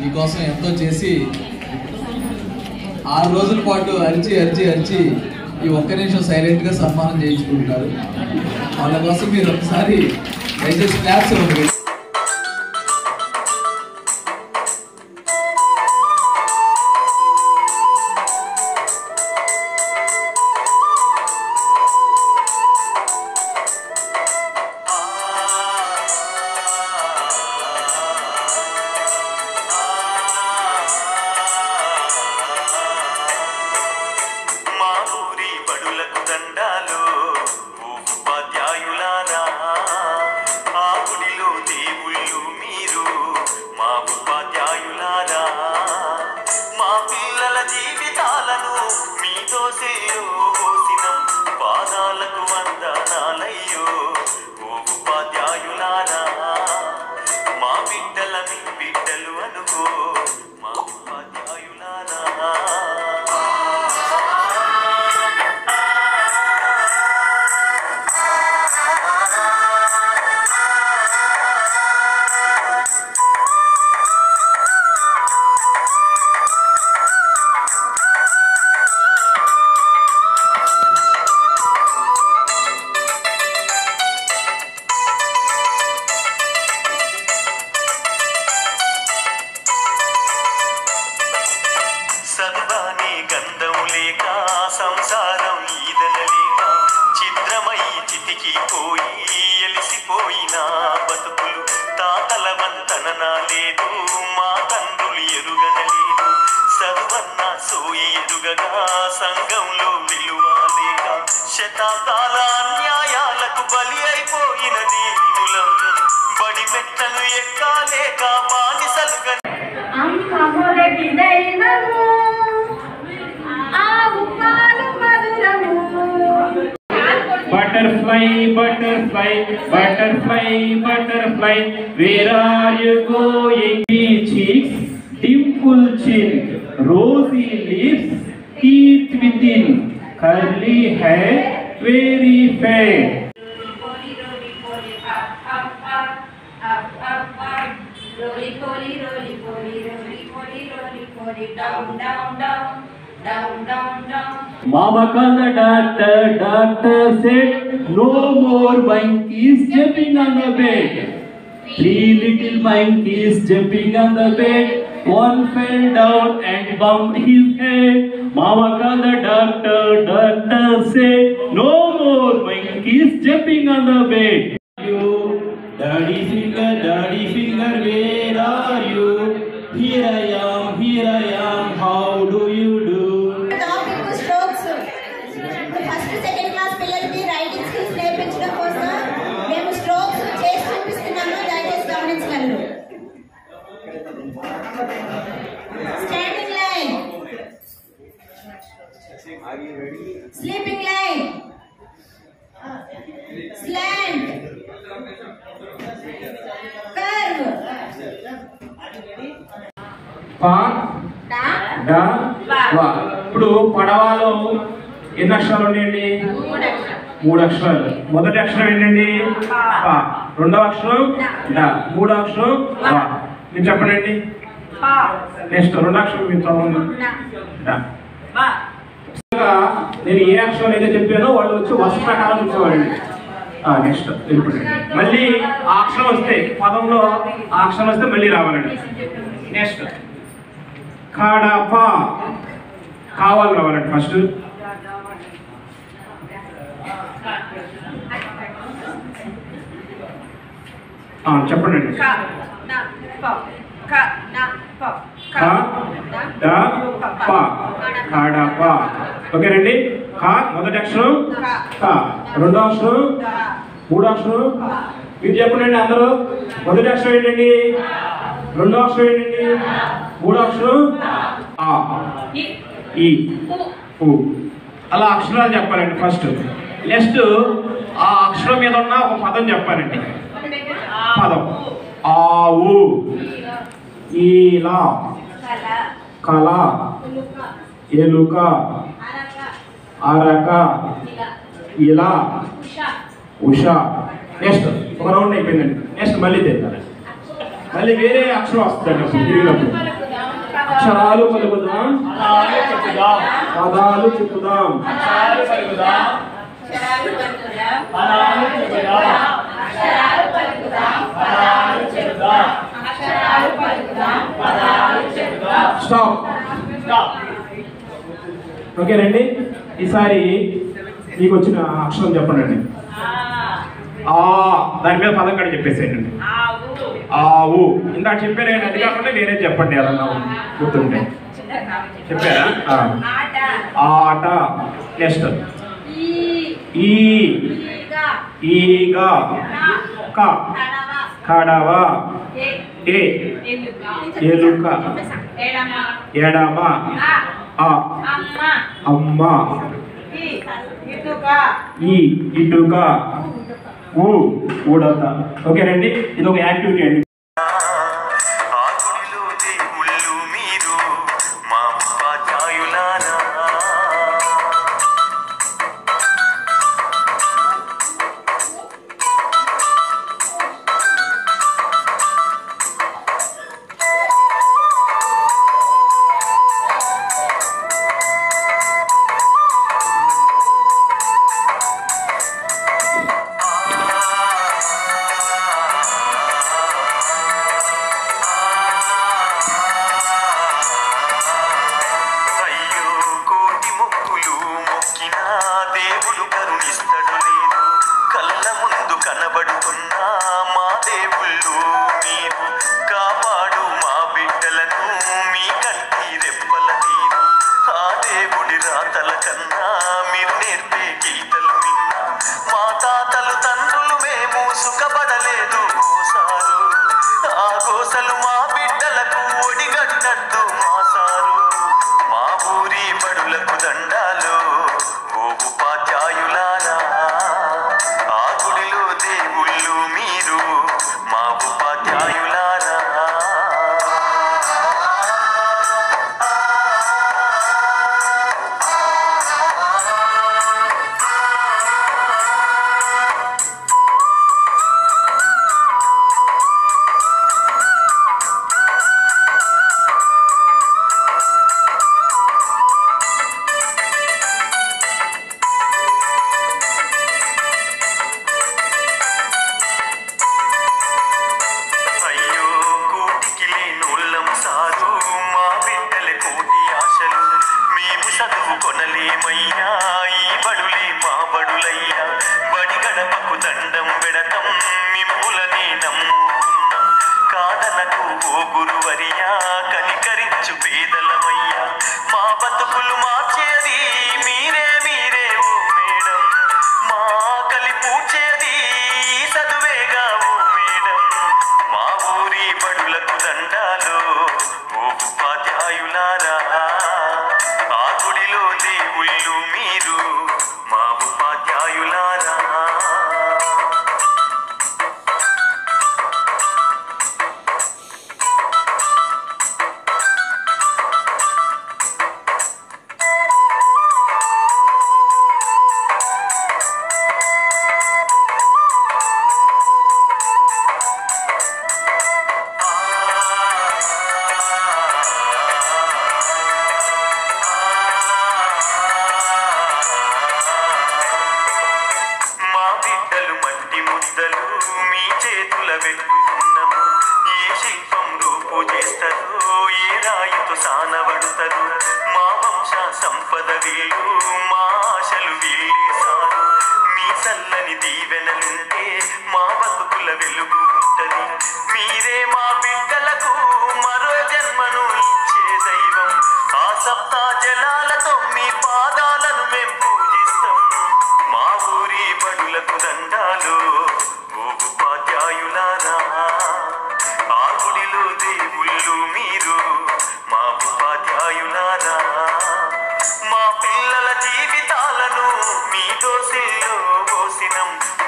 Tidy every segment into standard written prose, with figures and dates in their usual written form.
మీకోసం ఎంతో చేసి 6 రోజుల పాటు అరిచి ఈ ఒక్క నిమిషం సైలెంట్గా సన్మానం చేయించుకుంటారు. వాళ్ళ కోసం మీరు ఒకసారి దయచేసి క్లాప్స్ ఇవ్వండి. సంఘంలో విలువలేక శతాబ్దాల అన్యాయాలకు బలి అయిపోయిన దీనులం బడి మెట్టలు ఎక్కాలేక బానిసలుగా Butterfly, butterfly, butterfly, butterfly, where are you going? Cheeks, dimple chin, rosy lips, teeth within, curly hair, very fair. Roly poly, roly poly, roly poly, roly poly, down, down, down, down, down, down. Mama called the doctor, doctor said, no more monkeys jumping on the bed. 3 little monkeys jumping on the bed. One fell down and bumped his head. Mama called the doctor, doctor said, no more monkeys jumping on the bed. Daddy finger, where are you? Here I am, how do you do? Strokes. First to second class పిల్లలకి writing skills నేర్పించడం కోసం మేము strokes చేసి చూపిస్తున్నాము, దయచేసి గమనించగలరు. Standing line, sleeping line, slant, curve, పా డా వా. ఇప్పుడు పడవలో ఎన్ని అక్షరాలు ఉన్నాయండి? 3 అక్షరాలు. మొదటి అక్షరం ఏంటండి? పా. రెండవ అక్షరం డా. మూడవ అక్షరం వా. మీరు చెప్పండి. నెక్స్ట్ రెండో అక్షరం మీరు చదవండి. డా. నేను ఏ అక్షరం అయితే చెప్పానో వాళ్ళు వచ్చి వరుస ప్రకారం చూసేవాళ్ళండి. నెక్స్ట్ వెళ్ళిపోయింది. మళ్ళీ ఆ అక్షరం వస్తే పదంలో ఆ అక్షరం వస్తే మళ్ళీ రావాలండి. నెక్స్ట్ కడప కావాలి రావాలండి. ఫస్ట్ చెప్పండి అండి. కడప. ఓకేనండి. కా మొదటి అక్షరం కా, రెండో అక్షరం, మూడో అక్షరం. మీరు చెప్పండి అందరూ. మొదటి అక్షరం ఏంటండి? రెండో అక్షరం ఏంటండి? మూడో అక్షరం ఆ, ఈ, ఊ. అలా అక్షరాలు చెప్పాలండి ఫస్ట్. నెక్స్ట్ ఆ అక్షరం మీద ఉన్న ఒక పదం చెప్పాలండి. పదం ఆవు, ఈలా, కళ, ఎలుక, అరక, ఇలా, ఉష. నెక్స్ట్ ఒక రౌండ్ అయిపోయిందండి. నెక్స్ట్ మళ్ళీ తెద్దాం. మళ్ళీ వేరే అక్షరం వస్తుందండి తిరిగినప్పుడు. అక్షరాలు పలుకుదాం పదాలు చెప్పుదాం స్టాప్. ఓకేనండి, ఈసారి మీకు వచ్చిన అక్షరం చెప్పండి. ఆ దాని మీద పదం కూడా చెప్పేసేయండి. ఆవు ఇందాక చెప్పారే, అది కాకుండా వేరే చెప్పండి ఏదన్నా గుర్తుంటే. చెప్పారా? ఆట. నెక్స్ట్ ఈగ కడవ ఎలుక ఎడమ అమ్మ ఇటుక ఊడత. ఓకేనండి, ఇది ఒక యాక్టివిటీ అండి. ఆ గుడిలో దేవుళ్ళు మీరు మా ఉపాధ్యాయులారా.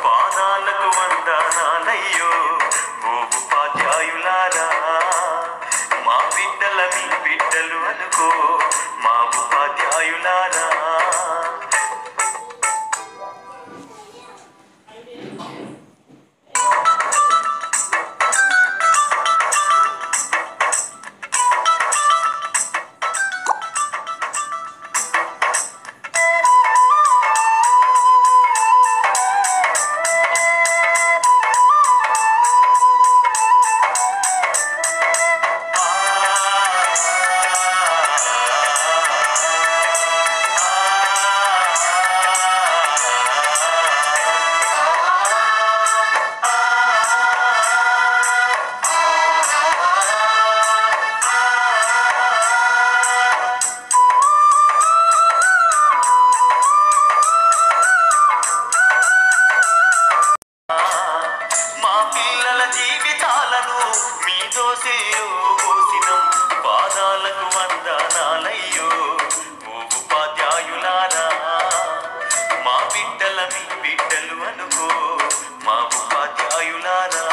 పాదాలకు వందనాలయ్యో ఓ ఉపాధ్యాయులారా. పిల్లల జీవితాలను మీ దోసిలో పోసినం పాదాలకు వందనాలయ్యో ఓ ఉపాధ్యాయులారా మా బిడ్డల మీ బిడ్డలు అనుకో మా ఉపాధ్యాయులారా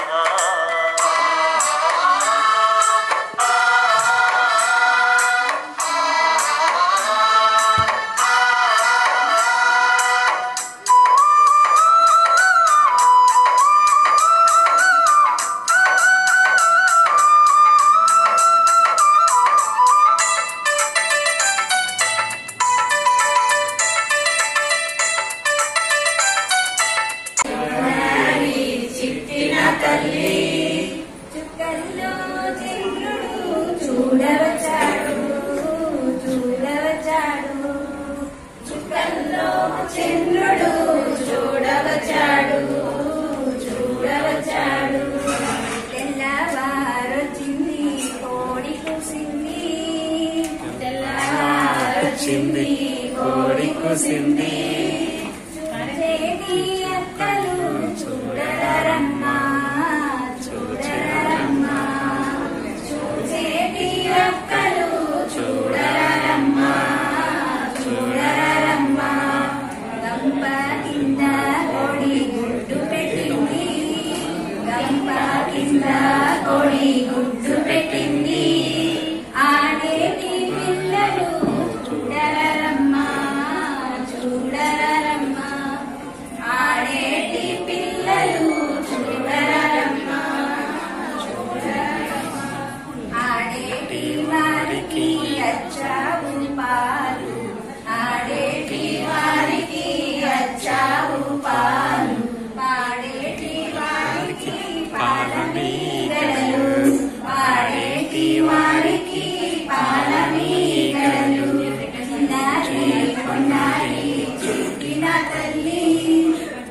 కోడి కుసింది అక్కలు చూడరమ్మా చూడరమ్మా చూసేటి అక్కలు చూడరమ్మా చూడరమ్మా గంప కింద కోడి గుడ్డు పెట్టింది గంప కింద కోడి గుడ్డు పెట్టింది ఆడేటి పిల్లలు చూడరమ్మా చూడరమ్మా ఆడేటి పిల్లలు చూడరమ్మా చూడరమ్మా ఆడేటి వారికి అచ్చావు పాలు ఆడేటి వారికి అచ్చావు పాలు పాడేటి వారికి పాలమీగడలు పాడేటి వారికి పాలమీగడలు చిన్నారి కొన్నారి చుట్టిన తల్లి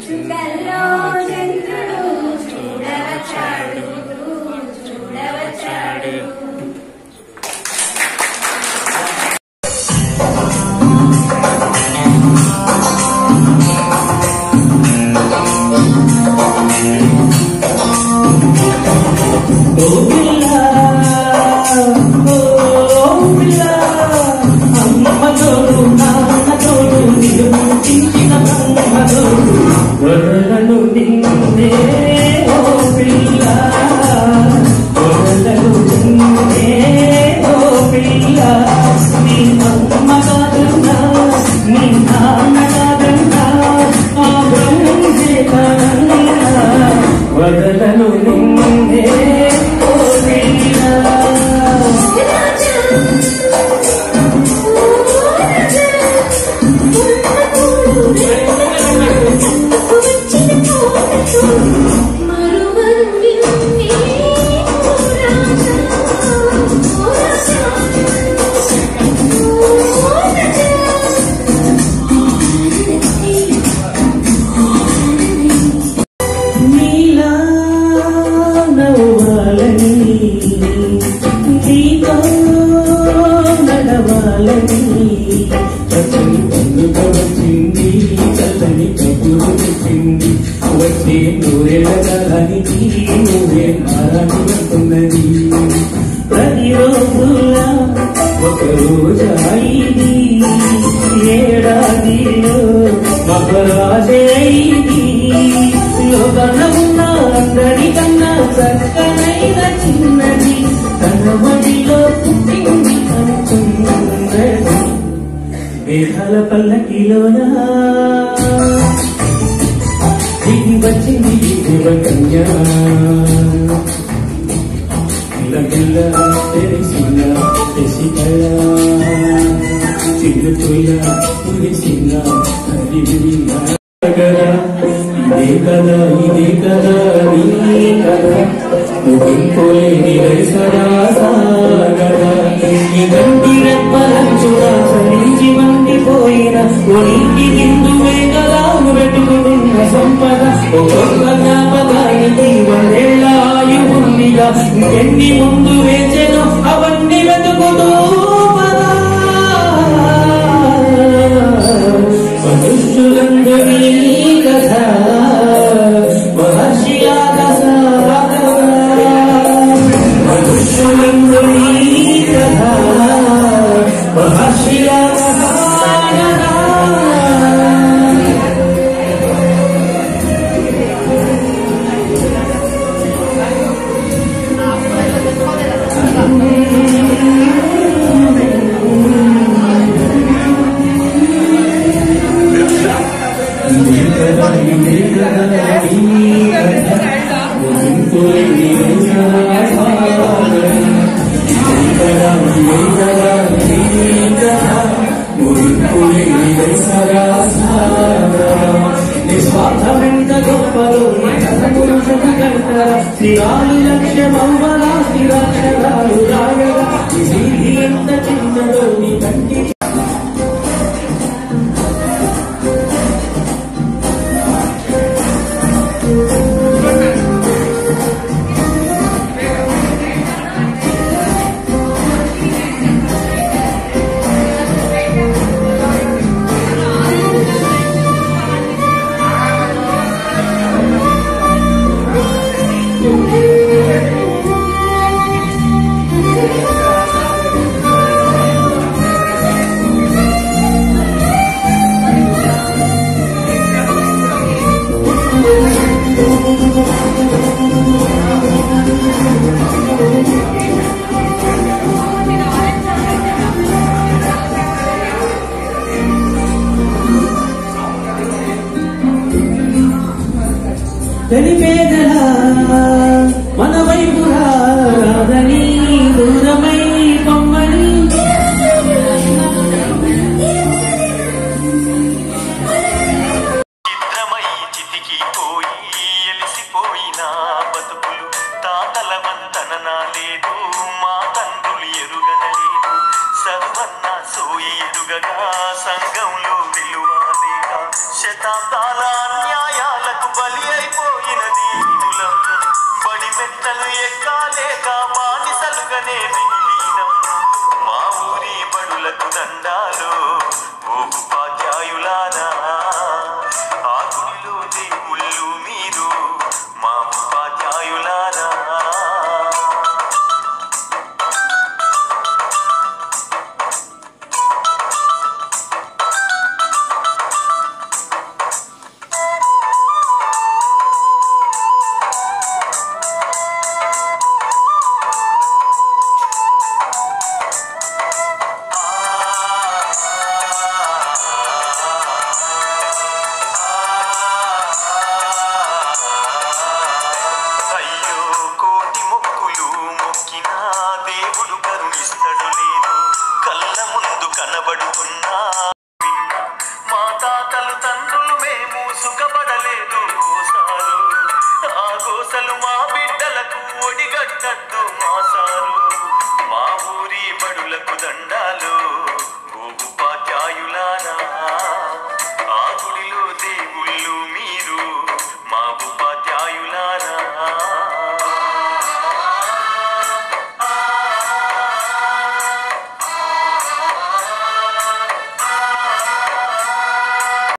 చుక్కల్లో చంద్రుడు చూడవచ్చాడు చూడవచ్చాడు వదలను నిన్నే ఓ పిల్ల వదలను నిన్నే ఓ పిల్ల నీ అమ్మ కాదున్నా నీ నాన్న కాదున్నా ఆ బ్రహ్మే కాదన్నా వదలను నిన్నే ఓ పిల్ల వచ్చే నూరెళ్ళగలనికి నువ్వే మారాడుతున్నది ప్రతిరోజులా ఒక రోజు అయింది ఏడాదిలో మకరాజైంది లోకన ఉన్న అందరికన్నా చక్కనైన చిన్నది తన మడిలో పుట్టింది అనుకున్నది మేఘాల పల్లకిలోనా దిగి వచ్చింది దేవకన్యా పిల్ల తెరిసిన తెసికల చిరుతుల పురిసిన ఇదే కదా నీ కదా ముగింపులేని సదా సాగరా ఈ గంటి రెప్పలంచుడా చలించి మండిపోయిన ఒలికి గిందువే గలాను పెట్టుకున్న సంపద ఒక్కొక్క జ్ఞాపకానికి వందేళ్ల ఆయువుందిగా ఎన్ని ముందు వేచెను అవన్నీ వెతుకుతూ మనుష్యులందరి కథ మహర్షి ఆకాశ శ్రీరాలు లక్ష్యమవ్వల శ్రీరాక్షరాలు రాయగా వీధి ఎంత చిన్నదో నీ కంటి తెలిపేదల మన వైపు రాదని దూరమై పొమ్మని చిత్రమై చితికిపోయి ఎలిసిపోయిన బతుకులు తాతల వంతన లేదు మా తండ్రులు ఎరుగనలేదు సర్వన్న సోయి ఎరుగగా సంఘంలో విలువలేక శతాబ్దాల అన్యాయాలకు బలి అయిపోయినది బడి మెట్టలు ఎక్కాలేక బానిసలుగానే